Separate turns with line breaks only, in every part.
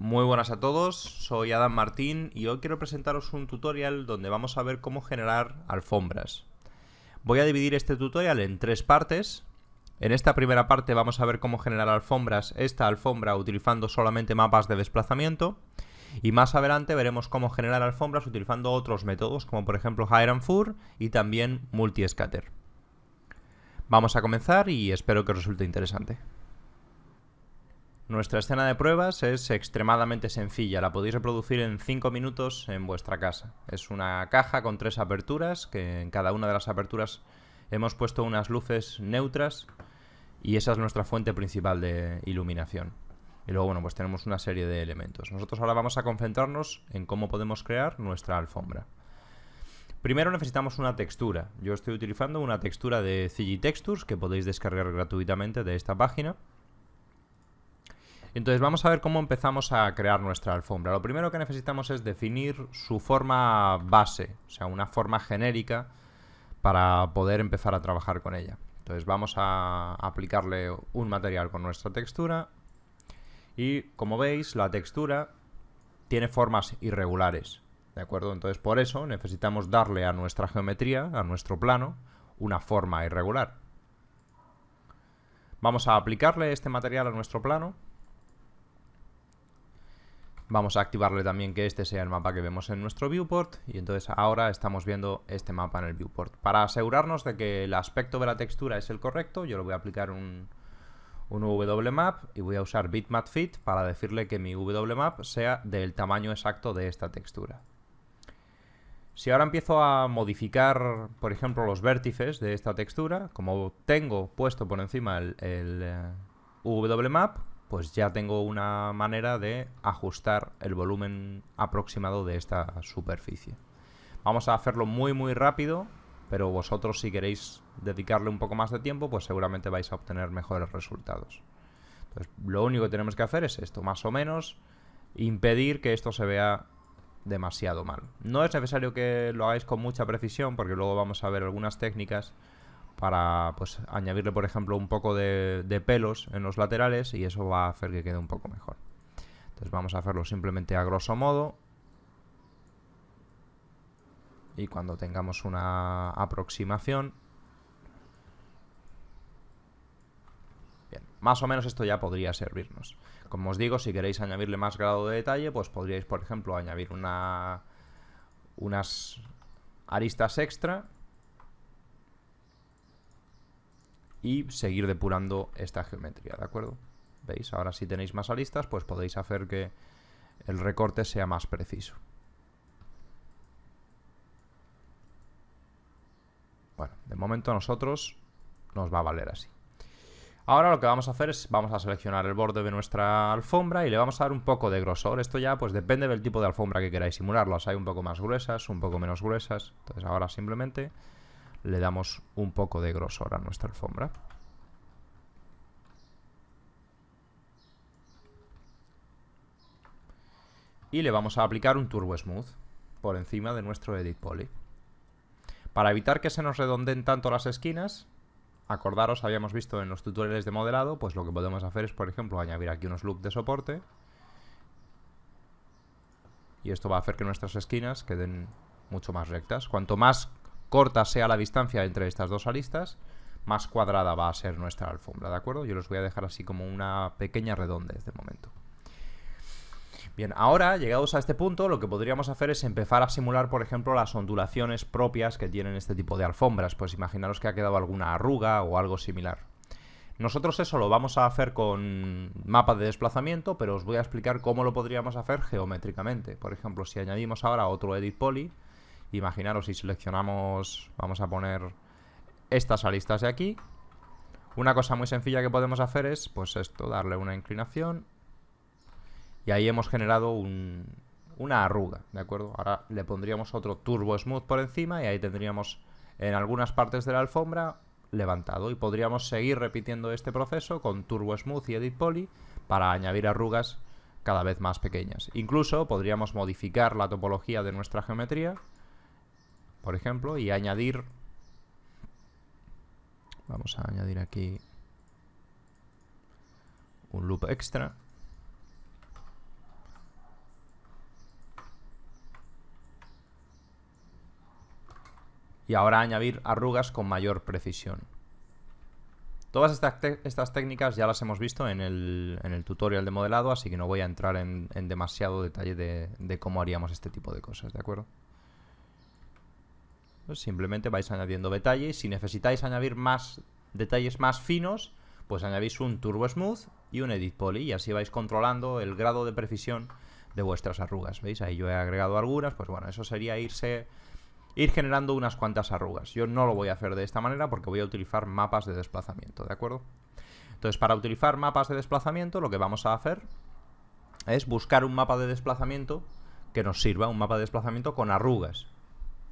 Muy buenas a todos, soy Adam Martín y hoy quiero presentaros un tutorial donde vamos a ver cómo generar alfombras. Voy a dividir este tutorial en tres partes. En esta primera parte vamos a ver cómo generar alfombras, esta alfombra utilizando solamente mapas de desplazamiento, y más adelante veremos cómo generar alfombras utilizando otros métodos como por ejemplo Hire and Fur y también Multiscatter. Vamos a comenzar y espero que os resulte interesante. Nuestra escena de pruebas es extremadamente sencilla, la podéis reproducir en 5 minutos en vuestra casa. Es una caja con 3 aperturas, que en cada una de las aperturas hemos puesto unas luces neutras y esa es nuestra fuente principal de iluminación. Y luego, bueno, pues tenemos una serie de elementos. Nosotros ahora vamos a concentrarnos en cómo podemos crear nuestra alfombra. Primero necesitamos una textura. Yo estoy utilizando una textura de CG Textures que podéis descargar gratuitamente de esta página. Entonces vamos a ver cómo empezamos a crear nuestra alfombra. Lo primero que necesitamos es definir su forma base, o sea, una forma genérica para poder empezar a trabajar con ella. Entonces vamos a aplicarle un material con nuestra textura y como veis la textura tiene formas irregulares, ¿de acuerdo? Entonces por eso necesitamos darle a nuestra geometría, a nuestro plano, una forma irregular. Vamos a aplicarle este material a nuestro plano. Vamos a activarle también que este sea el mapa que vemos en nuestro viewport y entonces ahora estamos viendo este mapa en el viewport. Para asegurarnos de que el aspecto de la textura es el correcto, yo le voy a aplicar un WMap y voy a usar Bitmap Fit para decirle que mi WMap sea del tamaño exacto de esta textura. Si ahora empiezo a modificar, por ejemplo, los vértices de esta textura, como tengo puesto por encima el WMap, pues ya tengo una manera de ajustar el volumen aproximado de esta superficie. Vamos a hacerlo muy rápido, pero vosotros si queréis dedicarle un poco más de tiempo, pues seguramente vais a obtener mejores resultados. Entonces, lo único que tenemos que hacer es esto, más o menos, impedir que esto se vea demasiado mal. No es necesario que lo hagáis con mucha precisión, porque luego vamos a ver algunas técnicas para pues añadirle por ejemplo un poco de pelos en los laterales y eso va a hacer que quede un poco mejor. Entonces vamos a hacerlo simplemente a grosso modo y cuando tengamos una aproximación, bien, más o menos esto ya podría servirnos. Como os digo, si queréis añadirle más grado de detalle, pues podríais por ejemplo añadir unas aristas extra y seguir depurando esta geometría, ¿de acuerdo? ¿Veis? Ahora si tenéis más aristas, pues podéis hacer que el recorte sea más preciso. Bueno, de momento a nosotros nos va a valer así. Ahora lo que vamos a hacer es, vamos a seleccionar el borde de nuestra alfombra y le vamos a dar un poco de grosor. Esto ya pues depende del tipo de alfombra que queráis simular. Las hay un poco más gruesas, un poco menos gruesas. Entonces ahora simplemente le damos un poco de grosor a nuestra alfombra. Y le vamos a aplicar un Turbo Smooth por encima de nuestro Edit Poly. Para evitar que se nos redondeen tanto las esquinas, acordaros, habíamos visto en los tutoriales de modelado, pues lo que podemos hacer es, por ejemplo, añadir aquí unos loops de soporte. Y esto va a hacer que nuestras esquinas queden mucho más rectas. Cuanto más corta sea la distancia entre estas dos aristas, más cuadrada va a ser nuestra alfombra, ¿de acuerdo? Yo los voy a dejar así como una pequeña redondez de momento. Bien, ahora, llegados a este punto, lo que podríamos hacer es empezar a simular, por ejemplo, las ondulaciones propias que tienen este tipo de alfombras. Pues imaginaros que ha quedado alguna arruga o algo similar. Nosotros eso lo vamos a hacer con mapa de desplazamiento, pero os voy a explicar cómo lo podríamos hacer geométricamente. Por ejemplo, si añadimos ahora otro Edit Poly, imaginaros si seleccionamos, vamos a poner estas aristas de aquí. Una cosa muy sencilla que podemos hacer es, pues esto, darle una inclinación y ahí hemos generado una arruga, ¿de acuerdo? Ahora le pondríamos otro Turbo Smooth por encima y ahí tendríamos en algunas partes de la alfombra levantado y podríamos seguir repitiendo este proceso con Turbo Smooth y Edit Poly para añadir arrugas cada vez más pequeñas. Incluso podríamos modificar la topología de nuestra geometría, por ejemplo, y añadir, vamos a añadir aquí un loop extra Y ahora añadir arrugas con mayor precisión. Todas estas técnicas ya las hemos visto en el tutorial de modelado, así que no voy a entrar en demasiado detalle de cómo haríamos este tipo de cosas, ¿de acuerdo? Pues simplemente vais añadiendo detalles. Si necesitáis añadir más detalles más finos, pues añadís un Turbo Smooth y un Edit Poly, y así vais controlando el grado de precisión de vuestras arrugas. ¿Veis? Ahí yo he agregado algunas, pues bueno, eso sería ir generando unas cuantas arrugas. Yo no lo voy a hacer de esta manera porque voy a utilizar mapas de desplazamiento, ¿de acuerdo? Entonces, para utilizar mapas de desplazamiento, lo que vamos a hacer es buscar un mapa de desplazamiento que nos sirva, un mapa de desplazamiento con arrugas.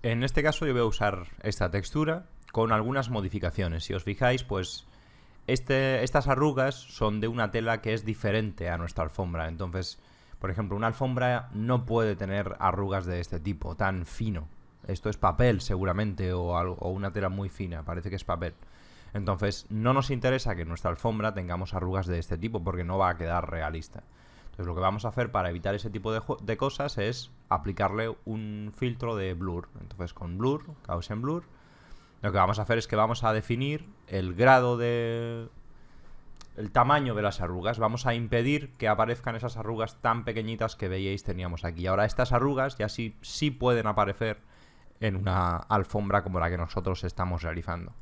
En este caso yo voy a usar esta textura con algunas modificaciones. Si os fijáis, pues estas arrugas son de una tela que es diferente a nuestra alfombra. Entonces, por ejemplo, una alfombra no puede tener arrugas de este tipo, tan fino. Esto es papel seguramente, o una tela muy fina, parece que es papel. Entonces no nos interesa que en nuestra alfombra tengamos arrugas de este tipo porque no va a quedar realista. Entonces lo que vamos a hacer para evitar ese tipo de cosas es aplicarle un filtro de blur. Entonces con blur, Gaussian blur, lo que vamos a hacer es que vamos a definir el grado el tamaño de las arrugas. Vamos a impedir que aparezcan esas arrugas tan pequeñitas que veíais teníamos aquí. Ahora estas arrugas ya sí pueden aparecer en una alfombra como la que nosotros estamos realizando.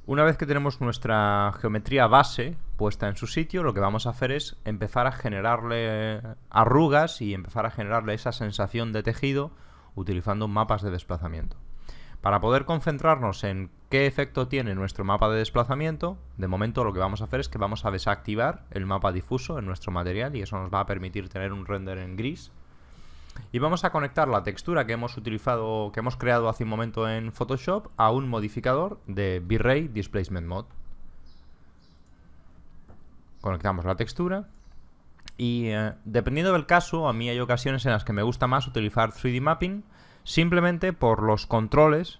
Una vez que tenemos nuestra geometría base puesta en su sitio, lo que vamos a hacer es empezar a generarle arrugas y empezar a generarle esa sensación de tejido utilizando mapas de desplazamiento. Para poder concentrarnos en qué efecto tiene nuestro mapa de desplazamiento, de momento lo que vamos a hacer es que vamos a desactivar el mapa difuso en nuestro material, y eso nos va a permitir tener un render en gris. Y vamos a conectar la textura que hemos creado hace un momento en Photoshop a un modificador de V-Ray Displacement Mode. Conectamos la textura y dependiendo del caso, a mí hay ocasiones en las que me gusta más utilizar 3D Mapping simplemente por los controles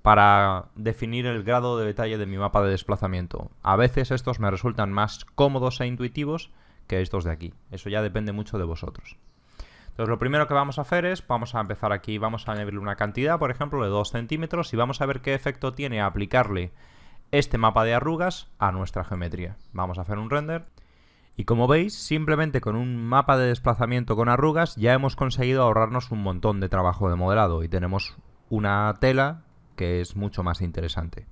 para definir el grado de detalle de mi mapa de desplazamiento. A veces estos me resultan más cómodos e intuitivos que estos de aquí. Eso ya depende mucho de vosotros. Entonces lo primero que vamos a hacer es, vamos a empezar aquí, vamos a añadirle una cantidad, por ejemplo, de 2 centímetros, y vamos a ver qué efecto tiene aplicarle este mapa de arrugas a nuestra geometría. Vamos a hacer un render. Y como veis, simplemente con un mapa de desplazamiento con arrugas ya hemos conseguido ahorrarnos un montón de trabajo de modelado y tenemos una tela que es mucho más interesante.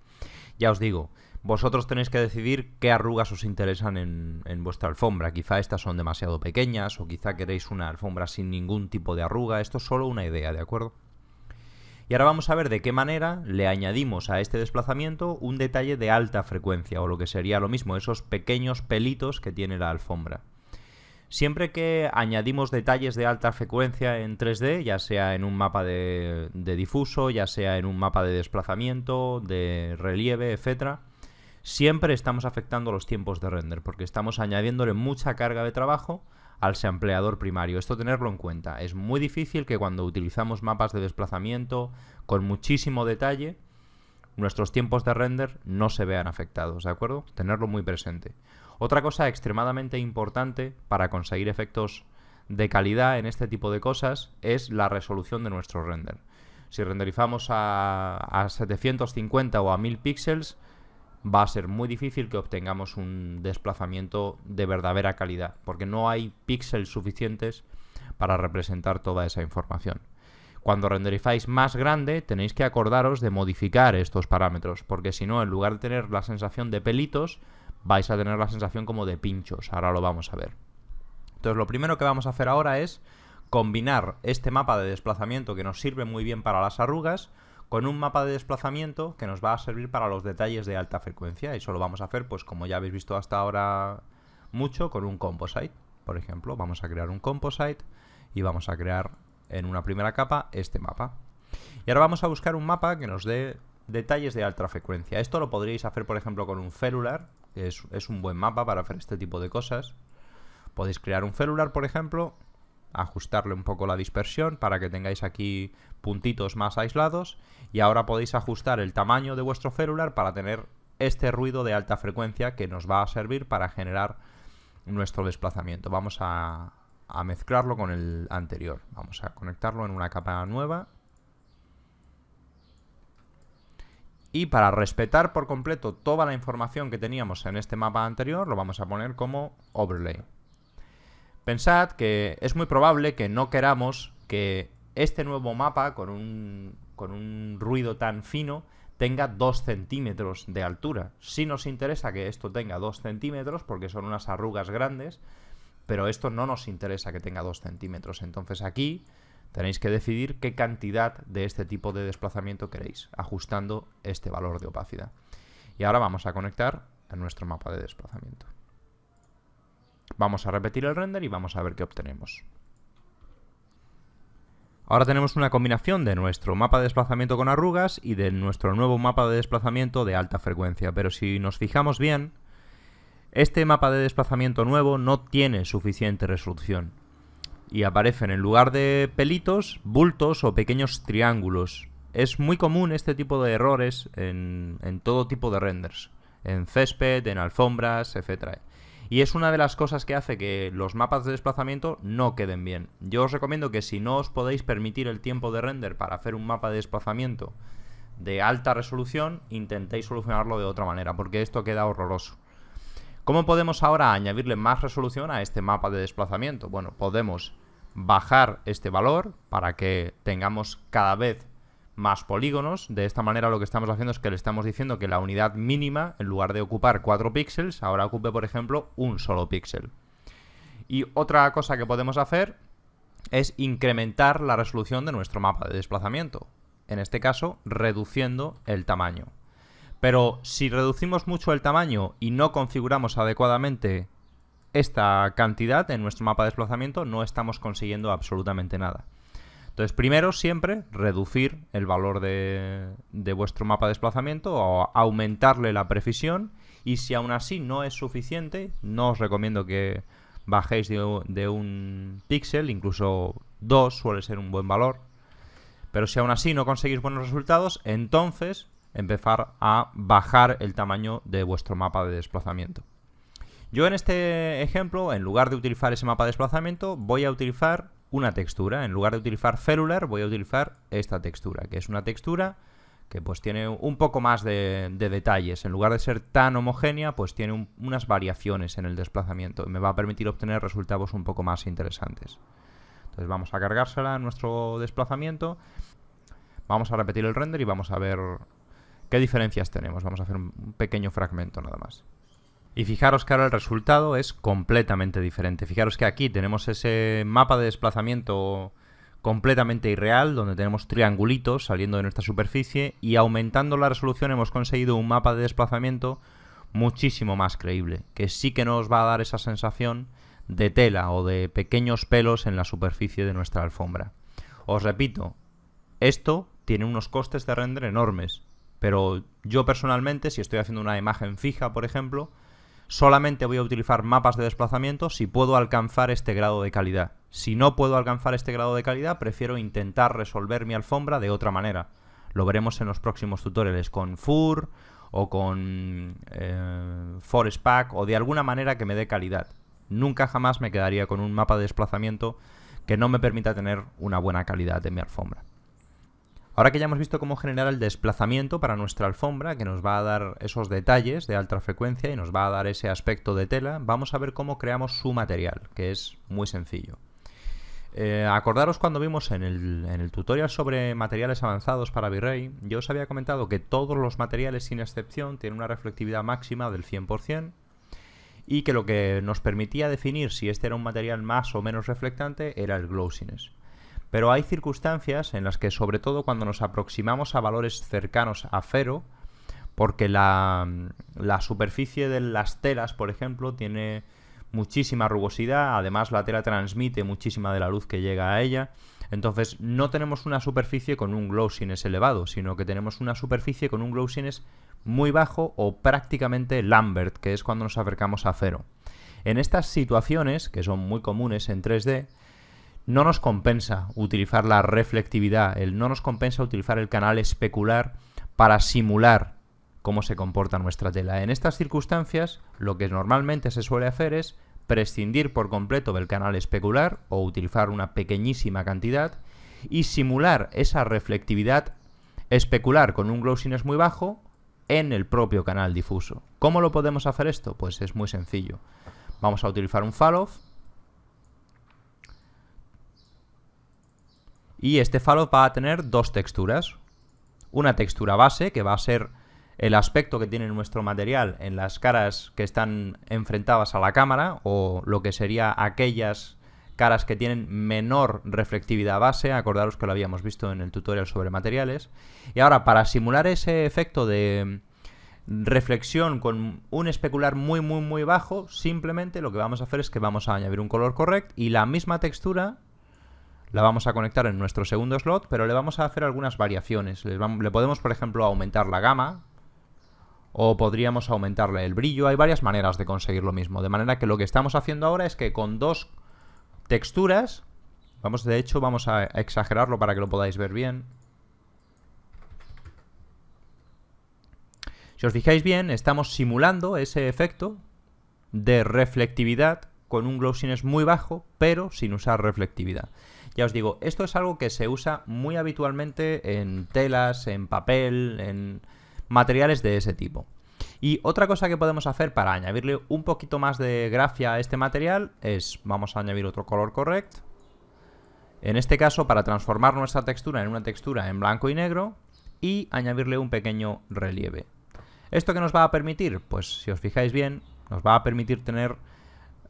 Ya os digo, vosotros tenéis que decidir qué arrugas os interesan en vuestra alfombra. Quizá estas son demasiado pequeñas o quizá queréis una alfombra sin ningún tipo de arruga. Esto es solo una idea, ¿de acuerdo? Y ahora vamos a ver de qué manera le añadimos a este desplazamiento un detalle de alta frecuencia, o lo que sería lo mismo, esos pequeños pelitos que tiene la alfombra. Siempre que añadimos detalles de alta frecuencia en 3D, ya sea en un mapa de difuso, ya sea en un mapa de desplazamiento, de relieve, etc., siempre estamos afectando los tiempos de render, porque estamos añadiéndole mucha carga de trabajo al sampleador primario. Esto tenerlo en cuenta. Es muy difícil que cuando utilizamos mapas de desplazamiento con muchísimo detalle, nuestros tiempos de render no se vean afectados, ¿de acuerdo? Tenerlo muy presente. Otra cosa extremadamente importante para conseguir efectos de calidad en este tipo de cosas es la resolución de nuestro render. Si renderizamos a 750 o a 1000 píxeles, va a ser muy difícil que obtengamos un desplazamiento de verdadera calidad, porque no hay píxeles suficientes para representar toda esa información. Cuando renderizáis más grande, tenéis que acordaros de modificar estos parámetros, porque si no, en lugar de tener la sensación de pelitos, vais a tener la sensación como de pinchos. Ahora lo vamos a ver. Entonces, lo primero que vamos a hacer ahora es combinar este mapa de desplazamiento que nos sirve muy bien para las arrugas con un mapa de desplazamiento que nos va a servir para los detalles de alta frecuencia. Eso lo vamos a hacer, pues como ya habéis visto hasta ahora mucho, con un composite. Por ejemplo, vamos a crear un composite y vamos a crear en una primera capa este mapa. Y ahora vamos a buscar un mapa que nos dé detalles de alta frecuencia. Esto lo podríais hacer, por ejemplo, con un Cellular, que es un buen mapa para hacer este tipo de cosas. Podéis crear un Cellular, por ejemplo, ajustarle un poco la dispersión para que tengáis aquí puntitos más aislados, y ahora podéis ajustar el tamaño de vuestro Cellular para tener este ruido de alta frecuencia que nos va a servir para generar nuestro desplazamiento. Vamos a mezclarlo con el anterior. Vamos a conectarlo en una capa nueva Y para respetar por completo toda la información que teníamos en este mapa anterior, lo vamos a poner como overlay. Pensad que es muy probable que no queramos que este nuevo mapa con un ruido tan fino tenga 2 centímetros de altura. Sí nos interesa que esto tenga 2 centímetros porque son unas arrugas grandes, pero esto no nos interesa que tenga 2 centímetros. Entonces aquí tenéis que decidir qué cantidad de este tipo de desplazamiento queréis, ajustando este valor de opacidad. Y ahora vamos a conectar a nuestro mapa de desplazamiento. Vamos a repetir el render y vamos a ver qué obtenemos. Ahora tenemos una combinación de nuestro mapa de desplazamiento con arrugas y de nuestro nuevo mapa de desplazamiento de alta frecuencia. Pero si nos fijamos bien, este mapa de desplazamiento nuevo no tiene suficiente resolución. Y aparecen en lugar de pelitos, bultos o pequeños triángulos. Es muy común este tipo de errores en todo tipo de renders. En césped, en alfombras, etc. Y es una de las cosas que hace que los mapas de desplazamiento no queden bien. Yo os recomiendo que si no os podéis permitir el tiempo de render para hacer un mapa de desplazamiento de alta resolución, intentéis solucionarlo de otra manera, porque esto queda horroroso. ¿Cómo podemos ahora añadirle más resolución a este mapa de desplazamiento? Bueno, podemos bajar este valor para que tengamos cada vez más polígonos. De esta manera lo que estamos haciendo es que le estamos diciendo que la unidad mínima, en lugar de ocupar 4 píxeles, ahora ocupe, por ejemplo, un solo píxel. Y otra cosa que podemos hacer es incrementar la resolución de nuestro mapa de desplazamiento. En este caso, reduciendo el tamaño. Pero si reducimos mucho el tamaño y no configuramos adecuadamente esta cantidad en nuestro mapa de desplazamiento, no estamos consiguiendo absolutamente nada. Entonces, primero, siempre reducir el valor de vuestro mapa de desplazamiento o aumentarle la precisión. Y si aún así no es suficiente, no os recomiendo que bajéis de un píxel, incluso 2 suele ser un buen valor. Pero si aún así no conseguís buenos resultados, entonces empezar a bajar el tamaño de vuestro mapa de desplazamiento. Yo en este ejemplo, en lugar de utilizar ese mapa de desplazamiento, voy a utilizar una textura. En lugar de utilizar Cellular, voy a utilizar esta textura, que es una textura que pues tiene un poco más de detalles. En lugar de ser tan homogénea, pues tiene unas variaciones en el desplazamiento y me va a permitir obtener resultados un poco más interesantes. Entonces vamos a cargársela a nuestro desplazamiento, vamos a repetir el render y vamos a ver qué diferencias tenemos. Vamos a hacer un pequeño fragmento nada más. Y fijaros que ahora el resultado es completamente diferente. Fijaros que aquí tenemos ese mapa de desplazamiento completamente irreal, donde tenemos triangulitos saliendo de nuestra superficie, y aumentando la resolución hemos conseguido un mapa de desplazamiento muchísimo más creíble, que sí que nos va a dar esa sensación de tela o de pequeños pelos en la superficie de nuestra alfombra. Os repito, esto tiene unos costes de render enormes, pero yo personalmente, si estoy haciendo una imagen fija, por ejemplo, solamente voy a utilizar mapas de desplazamiento si puedo alcanzar este grado de calidad. Si no puedo alcanzar este grado de calidad, prefiero intentar resolver mi alfombra de otra manera. Lo veremos en los próximos tutoriales con FUR o con Forest Pack o de alguna manera que me dé calidad. Nunca jamás me quedaría con un mapa de desplazamiento que no me permita tener una buena calidad de mi alfombra. Ahora que ya hemos visto cómo generar el desplazamiento para nuestra alfombra, que nos va a dar esos detalles de alta frecuencia y nos va a dar ese aspecto de tela, vamos a ver cómo creamos su material, que es muy sencillo. Acordaros cuando vimos en el tutorial sobre materiales avanzados para V-Ray, yo os había comentado que todos los materiales sin excepción tienen una reflectividad máxima del 100% y que lo que nos permitía definir si este era un material más o menos reflectante era el glossiness. Pero hay circunstancias en las que, sobre todo cuando nos aproximamos a valores cercanos a 0, porque la superficie de las telas, por ejemplo, tiene muchísima rugosidad, además la tela transmite muchísima de la luz que llega a ella, entonces no tenemos una superficie con un glossiness elevado, sino que tenemos una superficie con un glossiness muy bajo o prácticamente Lambert, que es cuando nos acercamos a 0. En estas situaciones, que son muy comunes en 3D, no nos compensa utilizar la reflectividad, no nos compensa utilizar el canal especular para simular cómo se comporta nuestra tela. En estas circunstancias, lo que normalmente se suele hacer es prescindir por completo del canal especular o utilizar una pequeñísima cantidad y simular esa reflectividad especular con un glossiness muy bajo en el propio canal difuso. ¿Cómo lo podemos hacer esto? Pues es muy sencillo. Vamos a utilizar un fall-off. Y este fall-off va a tener dos texturas. Una textura base, que va a ser el aspecto que tiene nuestro material en las caras que están enfrentadas a la cámara, o lo que sería aquellas caras que tienen menor reflectividad base. Acordaros que lo habíamos visto en el tutorial sobre materiales. Y ahora, para simular ese efecto de reflexión con un especular muy bajo, simplemente lo que vamos a hacer es que vamos a añadir un color correct y la misma textura la vamos a conectar en nuestro segundo slot, pero le vamos a hacer algunas variaciones. Le podemos, por ejemplo, aumentar la gama, o podríamos aumentarle el brillo. Hay varias maneras de conseguir lo mismo, de manera que lo que estamos haciendo ahora es que con dos texturas, de hecho vamos a exagerarlo para que lo podáis ver bien. Si os fijáis bien, estamos simulando ese efecto de reflectividad con un glossiness muy bajo, pero sin usar reflectividad. Ya os digo, esto es algo que se usa muy habitualmente en telas, en papel, en materiales de ese tipo. Y otra cosa que podemos hacer para añadirle un poquito más de gracia a este material es, vamos a añadir otro color correct. En este caso, para transformar nuestra textura en una textura en blanco y negro y añadirle un pequeño relieve. ¿Esto qué nos va a permitir? Pues si os fijáis bien, nos va a permitir tener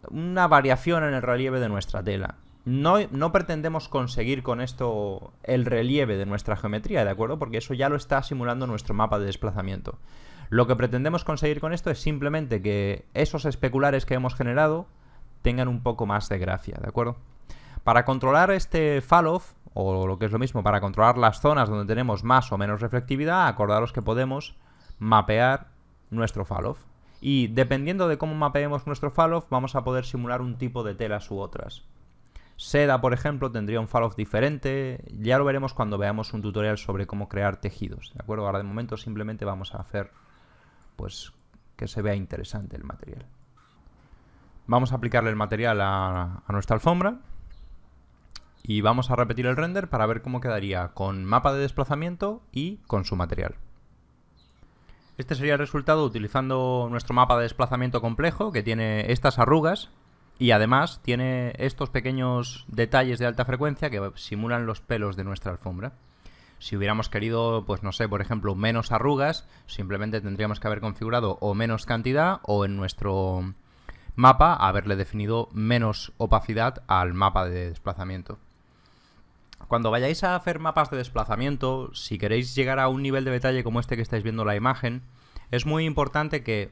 una variación en el relieve de nuestra tela. No pretendemos conseguir con esto el relieve de nuestra geometría, ¿de acuerdo? Porque eso ya lo está simulando nuestro mapa de desplazamiento. Lo que pretendemos conseguir con esto es simplemente que esos especulares que hemos generado tengan un poco más de gracia, ¿de acuerdo? Para controlar este fall-off, o lo que es lo mismo, para controlar las zonas donde tenemos más o menos reflectividad, acordaros que podemos mapear nuestro fall-off. Y dependiendo de cómo mapeemos nuestro fall-off, vamos a poder simular un tipo de telas u otras. Seda, por ejemplo, tendría un fall-off diferente. Ya lo veremos cuando veamos un tutorial sobre cómo crear tejidos, ¿de acuerdo? Ahora de momento simplemente vamos a hacer pues que se vea interesante el material. Vamos a aplicarle el material a nuestra alfombra y vamos a repetir el render para ver cómo quedaría con mapa de desplazamiento y con su material. Este sería el resultado utilizando nuestro mapa de desplazamiento complejo, que tiene estas arrugas y además tiene estos pequeños detalles de alta frecuencia que simulan los pelos de nuestra alfombra. Si hubiéramos querido, pues no sé, por ejemplo, menos arrugas, simplemente tendríamos que haber configurado o menos cantidad o en nuestro mapa haberle definido menos opacidad al mapa de desplazamiento. Cuando vayáis a hacer mapas de desplazamiento, si queréis llegar a un nivel de detalle como este que estáis viendo en la imagen, es muy importante que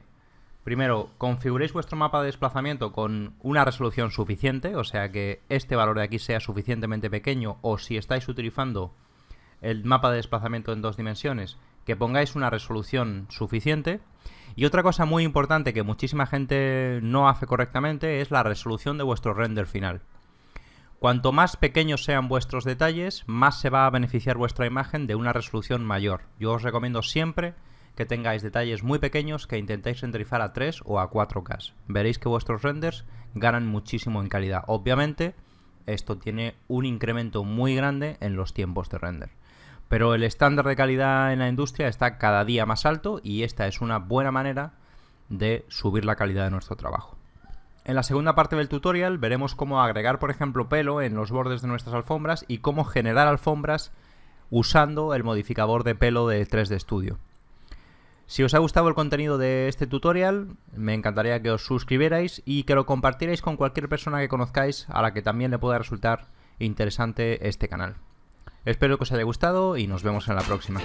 primero configuréis vuestro mapa de desplazamiento con una resolución suficiente, o sea que este valor de aquí sea suficientemente pequeño, o si estáis utilizando el mapa de desplazamiento en 2 dimensiones, que pongáis una resolución suficiente. Y otra cosa muy importante que muchísima gente no hace correctamente es la resolución de vuestro render final. Cuanto más pequeños sean vuestros detalles, más se va a beneficiar vuestra imagen de una resolución mayor. Yo os recomiendo siempre que tengáis detalles muy pequeños que intentéis renderizar a 3 o a 4K. Veréis que vuestros renders ganan muchísimo en calidad. Obviamente, esto tiene un incremento muy grande en los tiempos de render. Pero el estándar de calidad en la industria está cada día más alto y esta es una buena manera de subir la calidad de nuestro trabajo. En la segunda parte del tutorial veremos cómo agregar, por ejemplo, pelo en los bordes de nuestras alfombras y cómo generar alfombras usando el modificador de pelo de 3D Studio. Si os ha gustado el contenido de este tutorial, me encantaría que os suscribierais y que lo compartierais con cualquier persona que conozcáis a la que también le pueda resultar interesante este canal. Espero que os haya gustado y nos vemos en la próxima.